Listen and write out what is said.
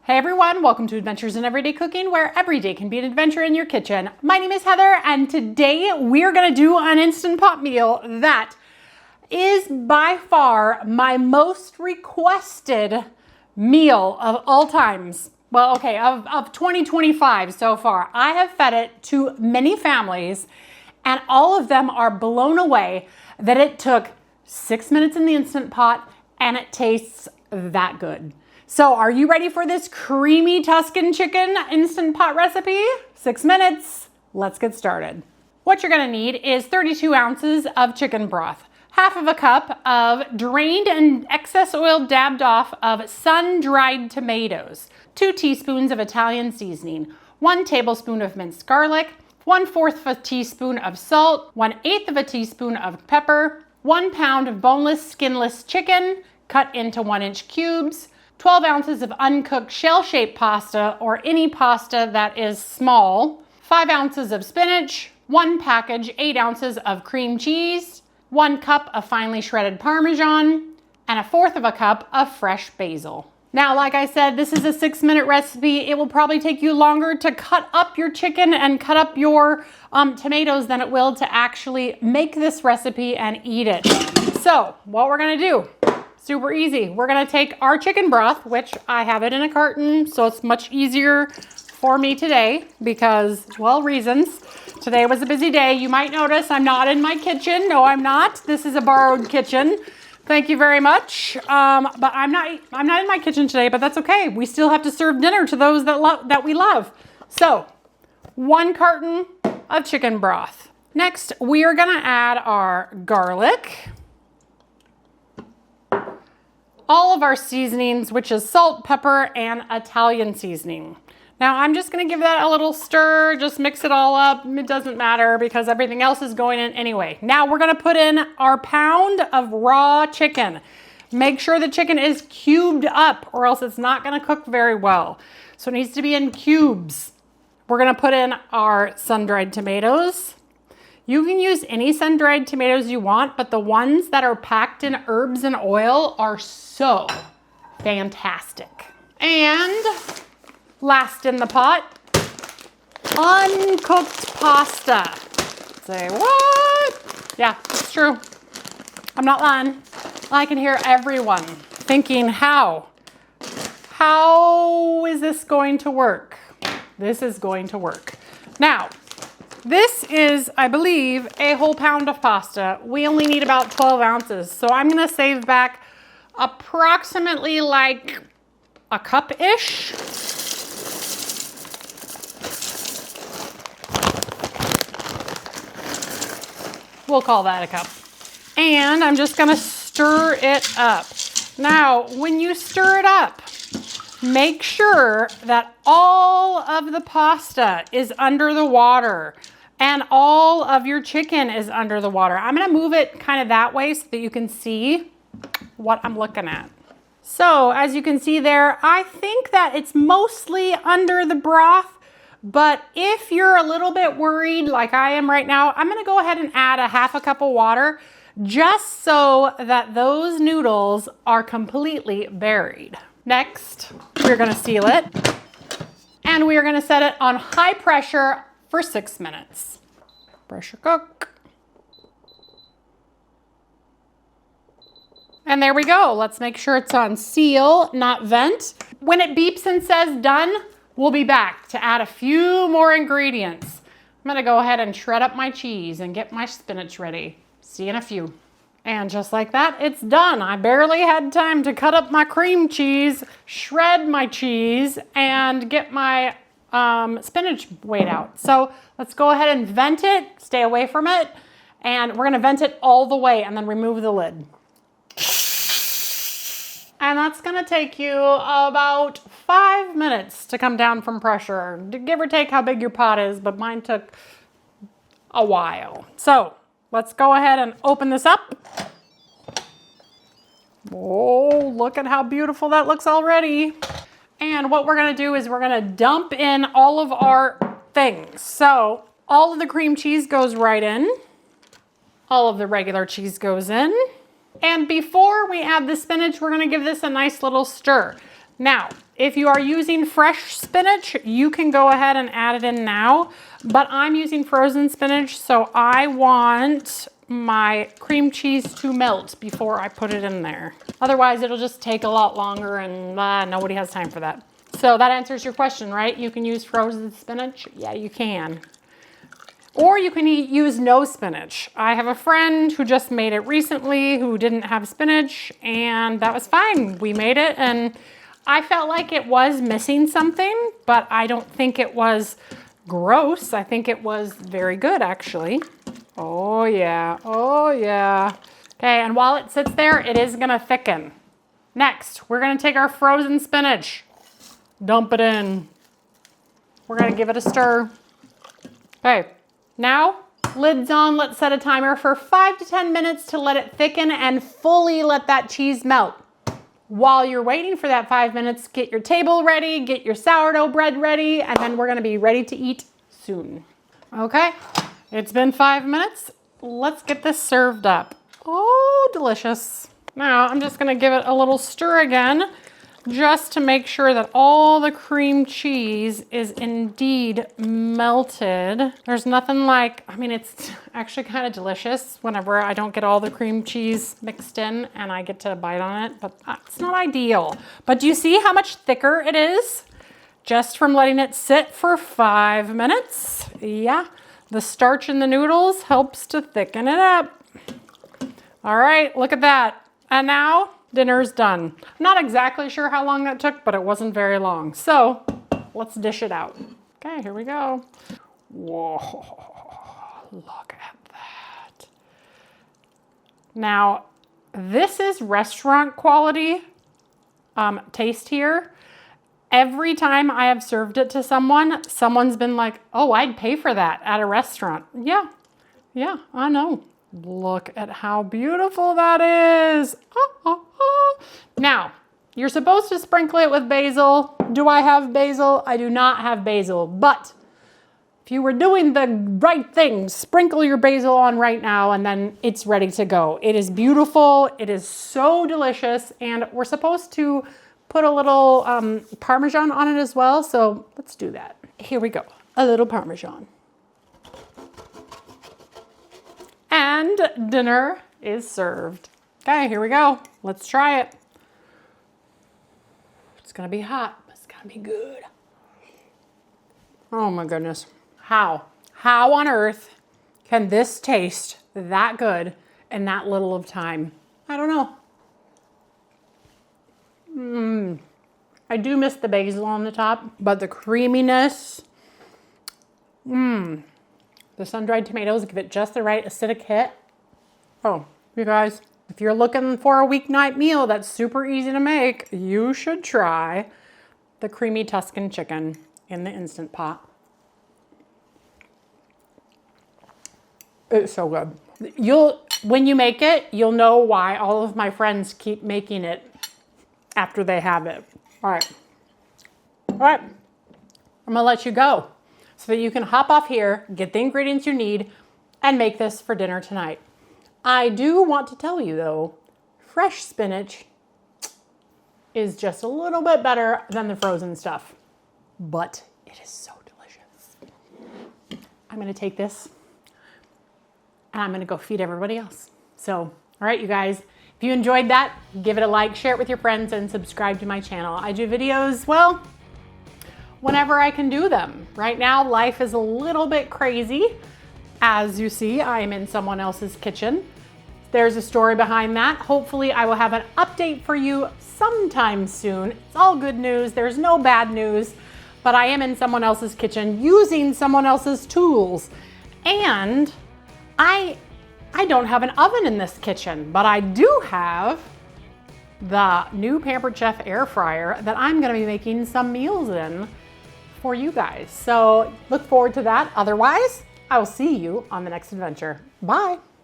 Hey everyone, welcome to Adventures in Everyday Cooking, where every day can be an adventure in your kitchen. My name is Heather, and today we're gonna do an Instant Pot meal that is by far my most requested meal of all times. Well, okay, of 2025 so far. I have fed it to many families, and all of them are blown away that it took 6 minutes in the Instant Pot and it tastes that good. So are you ready for this creamy Tuscan chicken Instant Pot recipe? 6 minutes, let's get started. What you're gonna need is 32 ounces of chicken broth, half of a cup of drained and excess oil dabbed off of sun-dried tomatoes, 2 teaspoons of Italian seasoning, 1 tablespoon of minced garlic, 1/4 of a teaspoon of salt, 1/8 of a teaspoon of pepper, 1 pound of boneless, skinless chicken cut into 1-inch cubes, 12 ounces of uncooked shell-shaped pasta or any pasta that is small, 5 ounces of spinach, 1 package 8 ounces of cream cheese, 1 cup of finely shredded Parmesan, and 1/4 of a cup of fresh basil. Now, like I said, this is a 6-minute recipe. It will probably take you longer to cut up your chicken and cut up your tomatoes than it will to actually make this recipe and eat it. So what we're gonna do, super easy. We're gonna take our chicken broth, which I have it in a carton, so it's much easier for me today because, well, reasons. Today was a busy day. You might notice I'm not in my kitchen. No, I'm not. This is a borrowed kitchen. Thank you very much. But I'm not in my kitchen today, but that's okay. We still have to serve dinner to those that we love. So, 1 carton of chicken broth. Next, we are gonna add our garlic, all of our seasonings, which is salt, pepper, and Italian seasoning. Now I'm just gonna give that a little stir, just mix it all up. It doesn't matter because everything else is going in anyway. Now we're gonna put in our pound of raw chicken. Make sure the chicken is cubed up or else it's not gonna cook very well. So it needs to be in cubes. We're gonna put in our sun-dried tomatoes. You can use any sun-dried tomatoes you want, but the ones that are packed in herbs and oil are so fantastic. And last in the pot, uncooked pasta. Say what? Yeah, it's true. I'm not lying. I can hear everyone thinking, how is this going to work? This is going to work. Now, this is, I believe, a whole pound of pasta. We only need about 12 ounces. So I'm gonna save back approximately like a cup-ish. We'll call that a cup. And I'm just gonna stir it up. Now, when you stir it up, make sure that all of the pasta is under the water and all of your chicken is under the water. I'm gonna move it kind of that way so that you can see what I'm looking at. So as you can see there, I think that it's mostly under the broth, but if you're a little bit worried like I am right now, I'm gonna go ahead and add a 1/2 cup of water just so that those noodles are completely buried. Next, we're gonna seal it and we are gonna set it on high pressure for 6 minutes. Pressure cook. And there we go. Let's make sure it's on seal, not vent. When it beeps and says done, we'll be back to add a few more ingredients. I'm gonna go ahead and shred up my cheese and get my spinach ready. See you in a few. And just like that, it's done. I barely had time to cut up my cream cheese, shred my cheese, and get my spinach weighed out. So let's go ahead and vent it, stay away from it, and we're gonna vent it all the way and then remove the lid. And that's gonna take you about 5 minutes to come down from pressure, give or take how big your pot is, but mine took a while. So let's go ahead and open this up. Oh, look at how beautiful that looks already. And what we're gonna do is we're gonna dump in all of our things. So all of the cream cheese goes right in. All of the regular cheese goes in. And before we add the spinach, we're gonna give this a nice little stir. Now, If you are using fresh spinach, you can go ahead and add it in now, but I'm using frozen spinach, so I want my cream cheese to melt before I put it in there. Otherwise, it'll just take a lot longer and nobody has time for that. So that answers your question, right? You can use frozen spinach? Yeah, you can. Or you can use no spinach. I have a friend who just made it recently who didn't have spinach, and that was fine. We made it, and I felt like it was missing something, but I don't think it was gross. I think it was very good, actually. Oh yeah, oh yeah. Okay, and while it sits there, it is gonna thicken. Next, we're gonna take our frozen spinach, dump it in. We're gonna give it a stir. Okay, now, lid's on. Let's set a timer for 5 to 10 minutes to let it thicken and fully let that cheese melt. While you're waiting for that 5 minutes, get your table ready, get your sourdough bread ready, and then we're gonna be ready to eat soon. Okay. It's been 5 minutes. Let's get this served up. Oh, delicious. Now I'm just gonna give it a little stir again, just to make sure that all the cream cheese is indeed melted. There's nothing like, I mean, it's actually kind of delicious whenever I don't get all the cream cheese mixed in and I get to bite on it, but it's not ideal. But do you see how much thicker it is? Just from letting it sit for 5 minutes. Yeah. The starch in the noodles helps to thicken it up. All right, look at that. And now dinner's done. I'm not exactly sure how long that took, but it wasn't very long. So let's dish it out. Okay, here we go. Whoa, look at that. Now, this is restaurant quality taste here. Every time I have served it to someone, someone's been like, oh, I'd pay for that at a restaurant. Yeah, I know. Look at how beautiful that is. Now, you're supposed to sprinkle it with basil. Do I have basil? I do not have basil, but if you were doing the right thing, sprinkle your basil on right now and then it's ready to go. It is beautiful. It is so delicious, and we're supposed to put a little Parmesan on it as well, so let's do that. Here we go, a little Parmesan. And dinner is served. Okay, here we go. Let's try it. It's gonna be hot, but it's gonna be good. Oh my goodness. How on earth can this taste that good in that little of time? I don't know. I do miss the basil on the top, but the creaminess, the sun-dried tomatoes give it just the right acidic hit. Oh, you guys, if you're looking for a weeknight meal that's super easy to make, you should try the creamy Tuscan chicken in the Instant Pot. It's so good. When you make it, you'll know why all of my friends keep making it after they have it. All right, I'm gonna let you go so that you can hop off here, get the ingredients you need, and make this for dinner tonight. I do want to tell you though, fresh spinach is just a little bit better than the frozen stuff, but it is so delicious. I'm gonna take this and I'm gonna go feed everybody else. So, all right, you guys, if you enjoyed that, give it a like, share it with your friends, and subscribe to my channel. I do videos, well, whenever I can do them. Right now, life is a little bit crazy. As you see, I am in someone else's kitchen. There's a story behind that. Hopefully, I will have an update for you sometime soon. It's all good news. There's no bad news, but I am in someone else's kitchen using someone else's tools. And I don't have an oven in this kitchen, but I do have the new Pampered Chef air fryer that I'm gonna be making some meals in for you guys. So look forward to that. Otherwise, I will see you on the next adventure. Bye.